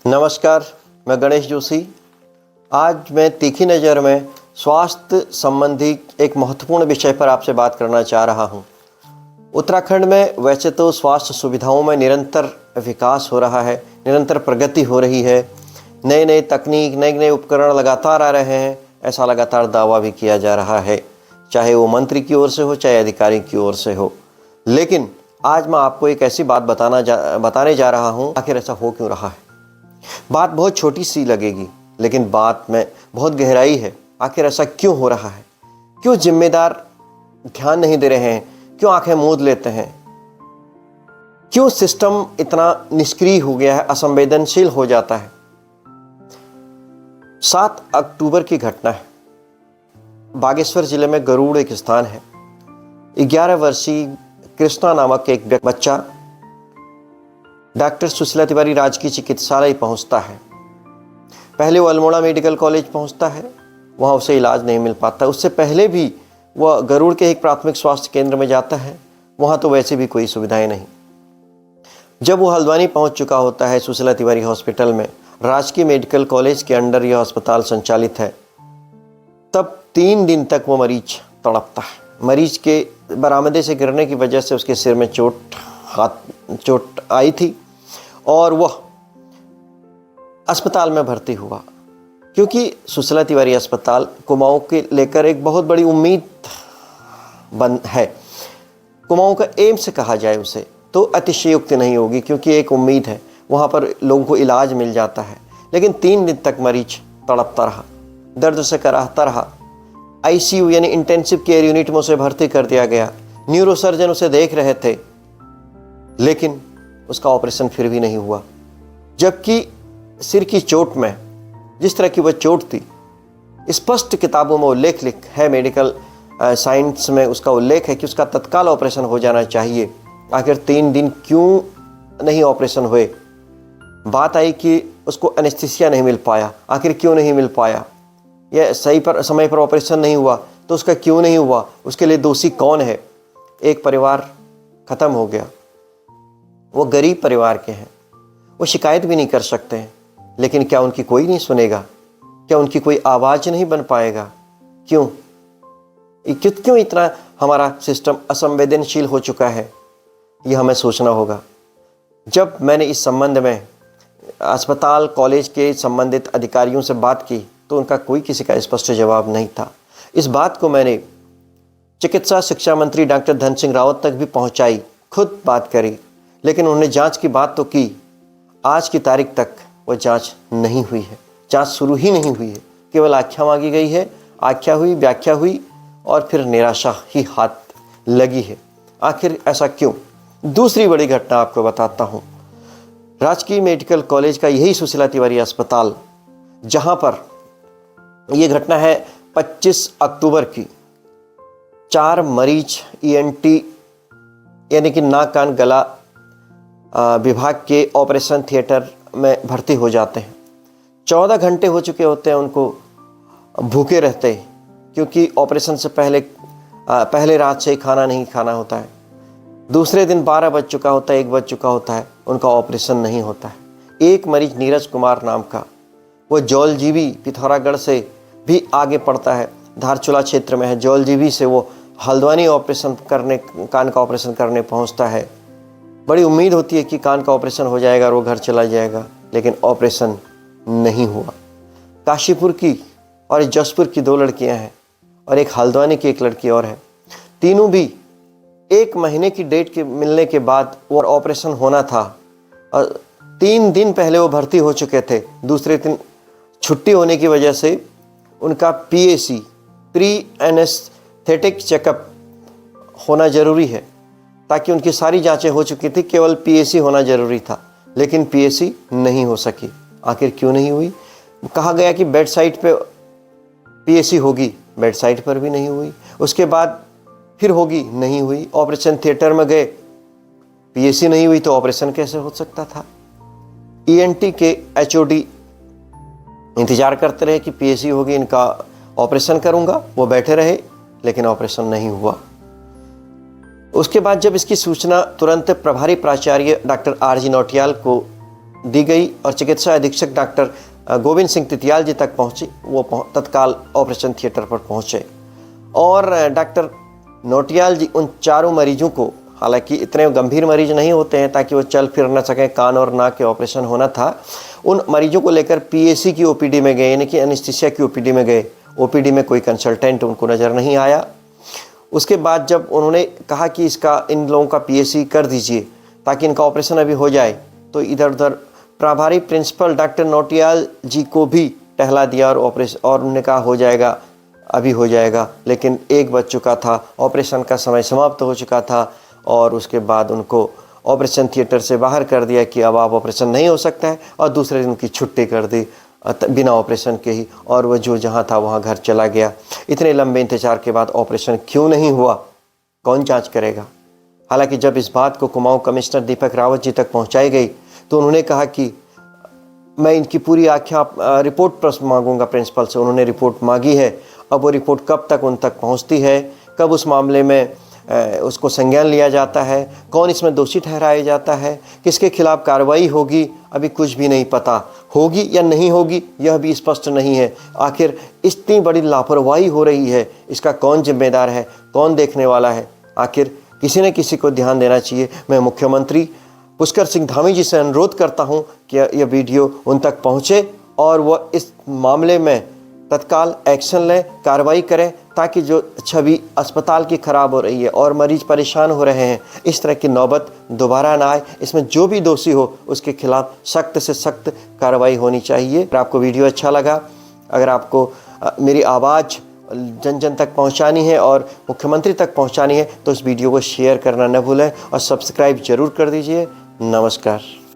नमस्कार, मैं गणेश जोशी। आज मैं तीखी नज़र में स्वास्थ्य संबंधी एक महत्वपूर्ण विषय पर आपसे बात करना चाह रहा हूं। उत्तराखंड में वैसे तो स्वास्थ्य सुविधाओं में निरंतर विकास हो रहा है, निरंतर प्रगति हो रही है। नए नए तकनीक, नए नए उपकरण लगातार आ रहे हैं, ऐसा लगातार दावा भी किया जा रहा है, चाहे वो मंत्री की ओर से हो, चाहे अधिकारी की ओर से हो। लेकिन आज मैं आपको एक ऐसी बात बताने जा रहा हूँ, आखिर ऐसा हो क्यों रहा है। बात बहुत छोटी सी लगेगी, लेकिन बात में बहुत गहराई है। आखिर ऐसा क्यों हो रहा है? क्यों जिम्मेदार ध्यान नहीं दे रहे हैं? क्यों आंखें मूंद लेते हैं? क्यों सिस्टम इतना निष्क्रिय हो गया है, असंवेदनशील हो जाता है? 7 अक्टूबर की घटना है। बागेश्वर जिले में गरुड़ एक स्थान है। 11 वर्षीय कृष्णा नामक एक बच्चा डॉक्टर सुशीला तिवारी राजकीय चिकित्सालय पहुंचता है। पहले वो अल्मोड़ा मेडिकल कॉलेज पहुंचता है, वहां उसे इलाज नहीं मिल पाता। उससे पहले भी वह गरुड़ के एक प्राथमिक स्वास्थ्य केंद्र में जाता है, वहां तो वैसे भी कोई सुविधाएं नहीं। जब वो हल्द्वानी पहुंच चुका होता है सुशीला तिवारी हॉस्पिटल में, राजकीय मेडिकल कॉलेज के अंडर यह अस्पताल संचालित है, तब 3 दिन तक वो मरीज तड़पता है। मरीज के बरामदे से गिरने की वजह से उसके सिर में चोट आई थी और वह अस्पताल में भर्ती हुआ, क्योंकि सुशीला तिवारी अस्पताल कुमाऊं के लेकर एक बहुत बड़ी उम्मीद है। कुमाऊं का एम्स कहा जाए उसे तो अतिशयोक्ति नहीं होगी, क्योंकि एक उम्मीद है, वहाँ पर लोगों को इलाज मिल जाता है। लेकिन 3 दिन तक मरीज तड़पता रहा, दर्द से कराहता रहा। ICU यानी इंटेंसिव केयर यूनिट में उसे भर्ती कर दिया गया। न्यूरोसर्जन उसे देख रहे थे, लेकिन उसका ऑपरेशन फिर भी नहीं हुआ। जबकि सिर की चोट में जिस तरह की वह चोट थी, स्पष्ट किताबों में उल्लेख है, मेडिकल साइंस में उसका उल्लेख है कि उसका तत्काल ऑपरेशन हो जाना चाहिए। आखिर 3 दिन क्यों नहीं ऑपरेशन हुए? बात आई कि उसको एनेस्थीसिया नहीं मिल पाया। आखिर क्यों नहीं मिल पाया? यह समय पर ऑपरेशन नहीं हुआ तो उसका क्यों नहीं हुआ? उसके लिए दोषी कौन है? एक परिवार खत्म हो गया। वो गरीब परिवार के हैं, वो शिकायत भी नहीं कर सकते हैं, लेकिन क्या उनकी कोई नहीं सुनेगा? क्या उनकी कोई आवाज़ नहीं बन पाएगा? क्यों इतना हमारा सिस्टम असंवेदनशील हो चुका है? ये हमें सोचना होगा। जब मैंने इस संबंध में अस्पताल कॉलेज के संबंधित अधिकारियों से बात की तो उनका कोई किसी का स्पष्ट जवाब नहीं था। इस बात को मैंने चिकित्सा शिक्षा मंत्री डॉक्टर धन सिंह रावत तक भी पहुंचाई, खुद बात करी, लेकिन उन्होंने जांच की बात तो की। आज की तारीख तक वो जांच नहीं हुई है, जांच शुरू ही नहीं हुई है। केवल आख्या मांगी गई है, आख्या हुई, व्याख्या हुई और फिर निराशा ही हाथ लगी है। आखिर ऐसा क्यों? दूसरी बड़ी घटना आपको बताता हूँ। राजकीय मेडिकल कॉलेज का यही सुशीला तिवारी अस्पताल, जहाँ पर यह घटना है 25 अक्टूबर की। 4 मरीज ENT यानी कि नाक कान गला विभाग के ऑपरेशन थिएटर में भर्ती हो जाते हैं। 14 घंटे हो चुके होते हैं उनको भूखे रहते, क्योंकि ऑपरेशन से पहले रात से ही खाना नहीं खाना होता है। दूसरे दिन 12 बज चुका होता है, 1 बज चुका होता है, उनका ऑपरेशन नहीं होता है। एक मरीज नीरज कुमार नाम का, वो जौलजीबी पिथौरागढ़ से भी आगे पड़ता है, धारचूला क्षेत्र में है। जौलजीबी से वो हल्द्वानी कान का ऑपरेशन करने पहुंचता है। बड़ी उम्मीद होती है कि कान का ऑपरेशन हो जाएगा और वो घर चला जाएगा, लेकिन ऑपरेशन नहीं हुआ। काशीपुर की और जसपुर की 2 लड़कियां हैं और एक हल्द्वानी की 1 लड़की और है। तीनों भी 1 महीने की डेट के मिलने के बाद वो ऑपरेशन होना था और 3 दिन पहले वो भर्ती हो चुके थे। दूसरे दिन छुट्टी होने की वजह से उनका PAC प्री एनेस्थेटिक चेकअप होना ज़रूरी है, ताकि उनकी सारी जांचें हो चुकी थी, केवल PAC होना ज़रूरी था, लेकिन PAC नहीं हो सकी। आखिर क्यों नहीं हुई? कहा गया कि बेड साइड पे PAC होगी, बेड साइड पर भी नहीं हुई। उसके बाद फिर होगी, नहीं हुई। ऑपरेशन थिएटर में गए, PAC नहीं हुई तो ऑपरेशन कैसे हो सकता था? ENT के HOD इंतज़ार करते रहे कि PAC होगी, इनका ऑपरेशन करूँगा। वो बैठे रहे, लेकिन ऑपरेशन नहीं हुआ। उसके बाद जब इसकी सूचना तुरंत प्रभारी प्राचार्य डॉक्टर RG नौटियाल को दी गई और चिकित्सा अधीक्षक डॉक्टर गोविंद सिंह तितियाल जी तक पहुंची। वो तत्काल ऑपरेशन थिएटर पर पहुंचे और डॉक्टर नौटियाल जी उन चारों मरीजों को, हालांकि इतने गंभीर मरीज नहीं होते हैं ताकि वो चल फिर ना सकें, कान और नाक के ऑपरेशन होना था, उन मरीजों को लेकर पीएसी की ओपीडी में गए, यानी कि एनेस्थीसिया की ओपीडी में गए। ओपीडी में कोई कंसल्टेंट उनको नज़र नहीं आया। उसके बाद जब उन्होंने कहा कि इन लोगों का पीएसी कर दीजिए ताकि इनका ऑपरेशन अभी हो जाए, तो इधर उधर प्रभारी प्रिंसिपल डॉक्टर नौटियाल जी को भी टहला दिया और उन्होंने कहा हो जाएगा, अभी हो जाएगा। लेकिन 1 बज चुका था, ऑपरेशन का समय समाप्त हो चुका था और उसके बाद उनको ऑपरेशन थिएटर से बाहर कर दिया कि अब आप ऑपरेशन नहीं हो सकता है, और दूसरे दिन की छुट्टी कर दी बिना ऑपरेशन के ही, और वह जो जहाँ था वहाँ घर चला गया। इतने लंबे इंतजार के बाद ऑपरेशन क्यों नहीं हुआ, कौन जांच करेगा। हालांकि जब इस बात को कुमाऊं कमिश्नर दीपक रावत जी तक पहुँचाई गई तो उन्होंने कहा कि मैं इनकी पूरी आख्या रिपोर्ट मांगूंगा प्रिंसिपल से। उन्होंने रिपोर्ट मांगी है, अब वो रिपोर्ट कब तक उन तक पहुंचती है, कब उस मामले में उसको संज्ञान लिया जाता है, कौन इसमें दोषी ठहराया जाता है, किसके खिलाफ कार्रवाई होगी, अभी कुछ भी नहीं पता। होगी या नहीं होगी यह भी स्पष्ट नहीं है। आखिर इतनी बड़ी लापरवाही हो रही है, इसका कौन जिम्मेदार है, कौन देखने वाला है। आखिर किसी न किसी को ध्यान देना चाहिए। मैं मुख्यमंत्री पुष्कर सिंह धामी जी से अनुरोध करता हूं कि यह वीडियो उन तक पहुंचे और वह इस मामले में तत्काल एक्शन लें, कार्रवाई करें, ताकि जो छवि अस्पताल की ख़राब हो रही है और मरीज परेशान हो रहे हैं, इस तरह की नौबत दोबारा ना आए। इसमें जो भी दोषी हो उसके खिलाफ सख्त से सख्त कार्रवाई होनी चाहिए। अगर आपको वीडियो अच्छा लगा, अगर आपको मेरी आवाज़ जन जन तक पहुंचानी है और मुख्यमंत्री तक पहुंचानी है, तो इस वीडियो को शेयर करना न भूलें और सब्सक्राइब जरूर कर दीजिए। नमस्कार।